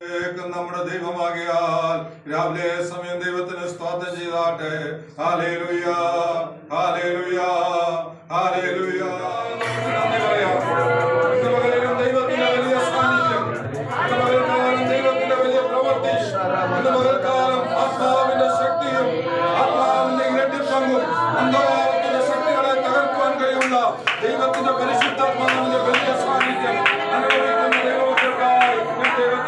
നമ്മുടെ ദൈവമാകിയാൽ രാവിലെ സമയം ദൈവത്തിന് സ്തോത്രം ചെയ്താട്ടെ. Hallelujah, hallelujah, hallelujah. ദൈവത്തിന്റെ വലിയ സാന്നിധ്യം, ദൈവത്തിന്റെ വലിയ പ്രവൃത്തി, പകൽക്കാലം ആത്മാവിന്റെ ശക്തിയും ആത്മാവിന്റെ ഇരട്ടിപ്പങ്കും അന്ധകാരത്തിന്റെ ശക്തികളെ തകർക്കുവാൻ കഴിയുന്ന ദൈവത്തിന്റെ പരിശുദ്ധാത്മാവിന്റെ വലിയ സാന്നിധ്യം അനുഭവിക്കുന്ന ദൈവമക്കൾക്കായി ദൈവത്തിന്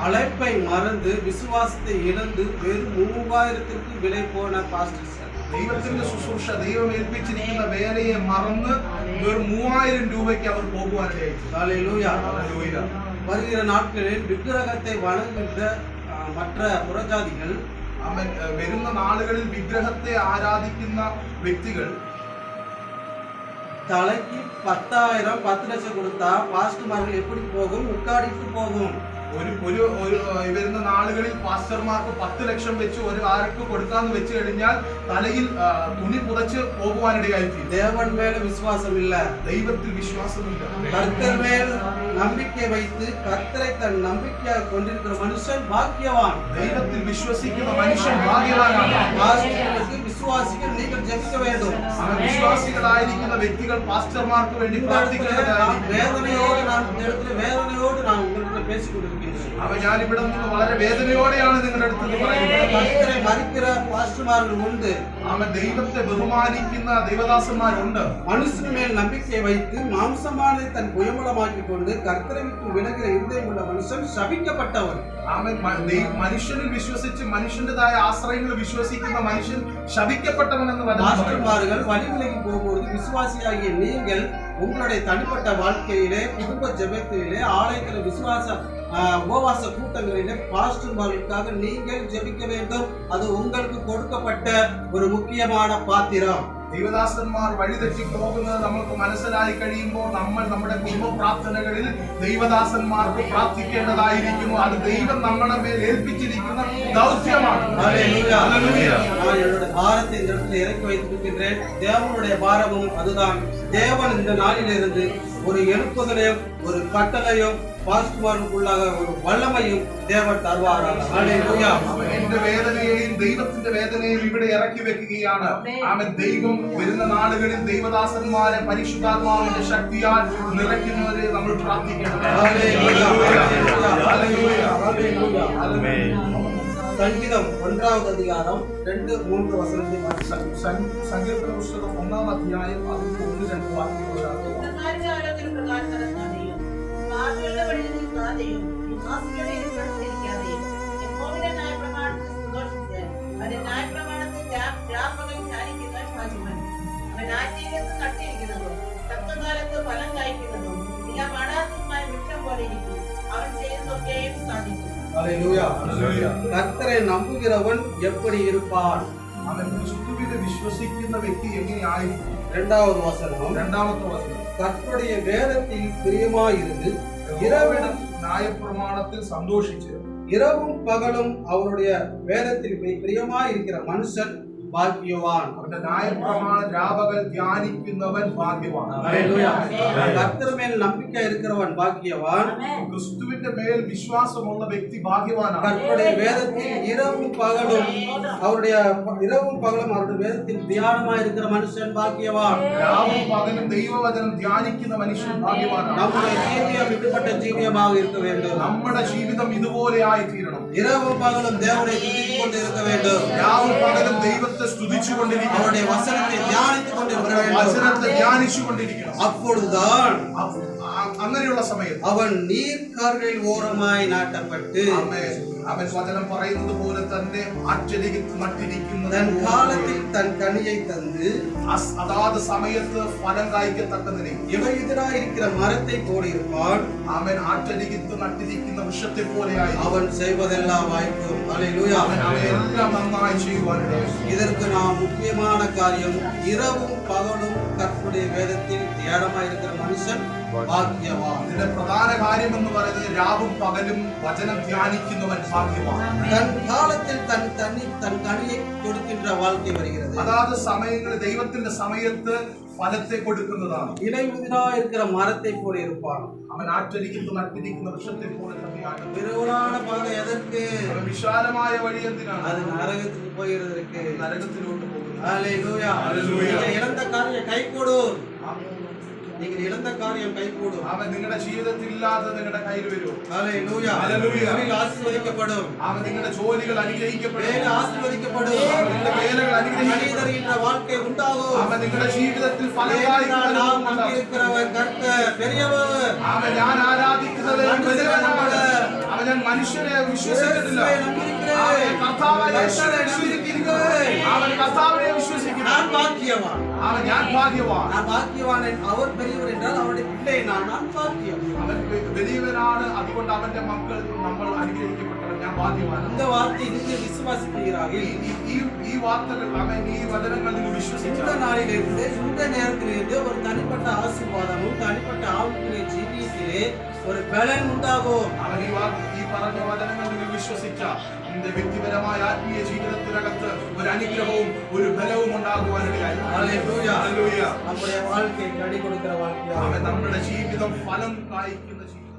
அழைப்பை மறந்து விசுவாசத்தை இழந்து வெறும் 3000க்கு விலை போன பாஸ்டர் சார். ദൈവത്തിന്റെ ശുശ്രൂഷ, ദൈവം ഏൽപ്പിച്ചിരിക്കുന്ന വേലയെ മറന്ന് വെറും 3000 രൂപയ്ക്ക് അവർ പോകുവാനായി. ഹല്ലേലൂയ. வருகிற நாட்களில் விக்கிரகத்தை வணங்குகின்ற மற்ற புறജാതികൾ, വരുന്ന നാളുകളിൽ വിഗ്രഹത്തെ ആരാധിക്കുന്ന വ്യക്തികൾ தலைக்கு 10,000 10 ലക്ഷം കൊടുത്താ പാസ്റ്റർമാർക്ക് എപ്പടി പോകും? ഉക്കാടിട്ട് പോകും. വരുന്ന നാളുകളിൽ പാസ്റ്റർമാർക്ക് 10 ലക്ഷം വെച്ച് ഒരു ആർക്ക് കൊടുക്കാന്ന് വെച്ച് കഴിഞ്ഞാൽ തലയിൽ തുണി പുതച്ച് പോകുവാനിടയായി. தேவன் மேல விசுவாசம் இல்ல, ദൈവത്തിൽ വിശ്വാസമില്ല. கர்த்தர் மேல் நம்பிக்கை வைத்து கர்த்தரை தன் நம்பிக்கையாக கொண்டிருக்கிற மனுஷன் பாக்கியவான். ദൈവത്തിൽ വിശ്വസിക്കുന്ന മനുഷ്യൻ ഭാഗ്യവാനാണ്. പാസ്റ്റർക്ക് വിശ്വാസികൾ നിങ്ങൾ ജപിக்க வேண்டும். വിശ്വാസികളായിരിക്കുന്ന വ്യക്തികൾ പാസ്റ്റർമാർക്ക് വേണ്ടി പ്രാർത്ഥിക്കുന്നതായിരിക്കും. വേദനയോടെ നാം உங்களுக்கு பேசிக் கொண்டிருக்கிறேன். ഞാൻ ഇവിടെ നിന്ന് വളരെ വേദനയോടെയാണ് നിങ്ങളുടെ അടുത്ത് പറയുന്നത്. കർത്തരെ മരിക്കുന്ന പാസ്റ്റർമാരും ഉണ്ട്. ദൈവത്തെ ബഹുമാനിക്കുന്ന ദൈവദാസന്മാരുണ്ട്. മനുഷ്യന് മേൽ നம்பிக்கை வைத்து മാംസമാനെ തൻ പുയമളമാക്കിക്കൊണ്ട് കർത്തരെ വിട്ടു വിലകുന്ന ഹൃദയമുള്ള മനുഷ്യൻ ശപിക്കപ്പെട്ടവൻ. മനുഷ്യനിൽ വിശ്വസിച്ച് മനുഷ്യന്റേതായ ആശ്രയങ്ങൾ വിശ്വസിക്കുന്ന മനുഷ്യൻ ശപിക്കപ്പെട്ടവനെന്ന് പാസ്റ്റർമാர்கள் வழிவிலகி போகும்போது விசுவாசியாகிய நீங்கள் உங்களுடைய தனிப்பட்ட வாழ்க்கையிலே, குடும்ப ஜெபத்திலே, ஆலயத்தில் விசுவாச உபவாச கூட்டங்களிலே பாஸ்டர்மார்களுக்காக நீங்கள் ஜெபிக்க வேண்டும். அது உங்களுக்கு கொடுக்கப்பட்ட ஒரு முக்கியமான பாத்திரம். ദൈവദാസന്മാർ വഴിതെറ്റി പോകുന്നത് നമുക്ക് മനസ്സിലായി കഴിയുമ്പോൾ നമ്മൾ നമ്മുടെ കുടുംബ പ്രാർത്ഥനകളിൽ ദൈവദാസന്മാർക്ക് പ്രാർത്ഥിക്കേണ്ടതായിരിക്കുന്നു. അത് ദൈവം നമ്മുടെ മേൽ ഏൽപ്പിച്ചിരിക്കുന്ന ദൗത്യമാണ്. பாரத்தை இந்த இடத்துல இறக்கி வைத்திருக்கின்றேன். தேவனுடைய பாரமும் அதுதான். தேவன் இந்த நாளிலிருந்து ஒரு எழுப்புதலையும் ஒரு கட்டளையும் പാസ്റ്റർമാർക്കുള്ളാക ഒരു വല്ലമയും ദേവൻ തരുവാറാണ്. ഹല്ലേലൂയ. എന്റെ വേദനയെയും ദൈവത്തിന്റെ വേദനയും ഇവിടെ ഇറക്കി വെക്കുകയാണ്. ദൈവം വരുന്ന നാളുകളിൽ ദൈവദാസന്മാരെ പരിശുദ്ധാത്മാവിന്റെ ശക്തിയാൽ നിറയ്ക്കുന്നവരെ നമ്മൾ പ്രാർത്ഥിക്കണം. സംഗീതം 1-ാം അധികാരം 2-3 വചനത്തിൽ സങ്കീർത്തന പുസ്തകം 1-ാം അധ്യായം 1-2 വാക്യങ്ങളാണ്. கர்த்தரை நம்புகிறவன் எப்படி இருப்பான்? അവൻ ക്രിസ്തുവിനെ വിശ്വസിക്കുന്ന വ്യക്തി എങ്ങനെയായിരിക്കും? 2-வது வசனம். கர்த்தருடைய வேதத்தில் பிரியமாயிருந்து இரவிலும் நியாயப்பிரமாணத்தில் சந்தோஷிச்சு இரவும் பகலும் அவருடைய வேதத்தில் பிரியமாயிருக்கிற மனுஷன் ഭാഗ്യവാൻ. അവന്റെ ന്യായപ്രമാണം രാപകൽ ധ്യാനിക്കുന്നവൻ ഭാഗ്യവാൻ. ഹല്ലേലൂയ. കർത്തരുടെ മേൽ നம்பிക്ക இருக்கிறவன் ഭാഗ്യവാൻ. ക്രിസ്തുവിന്റെ മേൽ വിശ്വാസമുള്ള വ്യക്തി ഭാഗ്യവാനാണ്. கர்த்தருடைய வேதத்தில் இரவும் பகலும் அவருடைய வேதத்தில் தியானமா இருக்கிற மனுஷன் பாக்கியவான். രാവും പകലും ദൈവവചനം ധ്യാനിക്കുന്ന മനുഷ്യൻ ഭാഗ്യവാനാണ്. நம்முடைய ஜீவியம் இப்படிப்பட்ட ஜீவியமாக இருக்க வேண்டும். നമ്മുടെ ജീവിതം ഇതുപോലെ ആയിത്തീരണം. இரவும் பகலும் தேவனை துதித்துக் கொண்டு இருக்க வேண்டும். രാവും പകലും ദൈവത്തെ സ്തുതിച്ചുകൊണ്ടിരിക്കണം. அவருடைய வசனத்தை தியானித்துக் கொண்டு இருக்க வேண்டும். വചനത്തെ ധ്യാനിച്ചുകൊണ്ടിരിക്കണം. அப்பொழுதுதான் അങ്ങനെയുള്ള സമയത്ത് அவன் நீர்க்கால்களில் ஓரமாய் நாட்டப்பட்டு അവൻ വചനം പറയുന്നത് പോലെ തന്നെ ആറ്റരികത്ത് നട്ടിരിക്കുന്നത് தன் காலத்தில் தன் கனியை தந்து അതാത് സമയത്ത് ഫലം കായ്ക്കത്തക്ക നിലയിൽ இவையுதராய் இருக்கிற மரத்தை போல இருப்பான். അവൻ ആറ്റരികത്ത് നട്ടിരിക്കുന്ന വൃക്ഷത്തെ പോലെയായി அவன் செய்வதெல்லாம் வாய்க்கும். ஹல்லேலூயா. അവനെല്ലാം നന്നായി ചെയ്യുവാനിടയായി. இதற்கு நாம் முக்கியமான காரியம் இரவும் பகலும் கர்த்தருடைய வேதத்தில் தியானமாய் இருக்கிற மனுஷன் பாக்கியவான். ഇതിന്റെ പ്രധാന കാര്യം എന്ന് പറയുന്നത് രാവും പകലും വചനം ധ്യാനിക്കുന്നവൻ ഭാഗ്യവാൻ. தன் காலத்தில் தன் கனியை கொடுக்கின்ற வாழ்க்கை வருகிறது. അതാത് സമയങ്ങളിൽ ദൈവത്തിന്റെ സമയത്ത് ഫലത്തെ കൊടുക്കുന്നതാണ്. இலையுதிராய் இருக்கிற மரத்தை போல இருப்பான். അവൻ ആറ്റരികത്ത് നട്ടിരിക്കുന്ന വൃക്ഷത്തെ പോലെ തന്നെയാണ്. விரிவான பாதை எதற்கு? അവൻ വിശാലമായ വഴി എന്തിനാണ്? அது நரகத்துக்கு போகிறதற்கு. നരകത്തിലോട്ട് പോകുന്നത്. ஹல்லேலூயா. நீங்கள் இழந்த காரியம் கைகூடும். நீங்கள் இழந்த காரியம் கைகூடும். അവൻ നിങ്ങളുടെ ജീവിതത്തിൽ ഇല്ലാതെ നിങ്ങളുടെ കയ്യിൽ വരും. ஹல்லேலூயா. ഹല്ലേലൂയ. நீங்கள் ஆசீர்வதிக்கப்படும். അവൻ നിങ്ങളുടെ ജോലികൾ അനുഗ്രഹിക്കപ്പെടും. வேலை ஆசீர்வதிக்கப்படும். നിങ്ങളുടെ വേലകൾ അനുഗ്രഹിക്കപ്പെടും. மனிதர்கின்ற வாழ்க்கை உண்டாகும். അവൻ നിങ്ങളുടെ ജീവിതത്തിൽ நாம் நம்பியிருக்கிறவர் கர்த்தர் பெரியவர். അവൻ ഞാൻ ആരാധിക്കുന്നവൻ വലിയവനാണ്. അവൻ ഞാൻ മനുഷ്യനെ വിശ്വസിക്കുന്നില്ല. അവൻ കർത്താവായ യേശുവിനെ വിശ്വസിക്കുന്നു. അവൻ കർത്താവിനെ വിശ്വസിക്കുന്നു. நான் பாக்கியவான். അവൻ ഞാൻ ഭാഗ്യവാൻ. நான் பாக்கியவான். அவர் பெரியவர் என்றால் அவருடைய பிள்ளை நான் பாக்கியம். അവൻ വലിയവനാണ്. അതുകൊണ്ട് അവന്റെ മക്കൾ നമ്മൾ അനുഗ്രഹിക്കപ്പെട്ടവർ. ഞാൻ ഭാഗ്യവാൻ. இந்த வார்த்தை நீங்கள் விசுவாசிப்பீராக ഈ വാർത്തകൾ അവൻ ഈ വചനങ്ങൾ നിങ്ങൾ இந்த വിശ്വസിച്ചാൽ நாளிலிருந்து இந்த நேரத்திலிருந்து ஒரு தனிப்பட்ட ஆசீர்வாதமும் தனிப்பட்ட ஆவிக்குரிய ஜீவியத்திலே ஒரு பலன் உண்டாகும். അവൻ ഈ പറഞ്ഞ വചനങ്ങൾ നിങ്ങൾ വിശ്വസിച്ചാൽ നിന്റെ വ്യക്തിപരമായ ആത്മീയ ജീവിതത്തിനകത്ത് ഒരു അനുഗ്രഹവും ഒരു ബലവും ഉണ്ടാകുവാനിടയായി. ഹല്ലേലൂയ. ഹല്ലേലൂയ. நம்முடைய வாழ்க்கை கடி கொடுக்கிற வாழ்க்கையாக അവൻ നമ്മുടെ ജീവിതം ഫലം കായ്ക്കുന്ന ജീവിതം.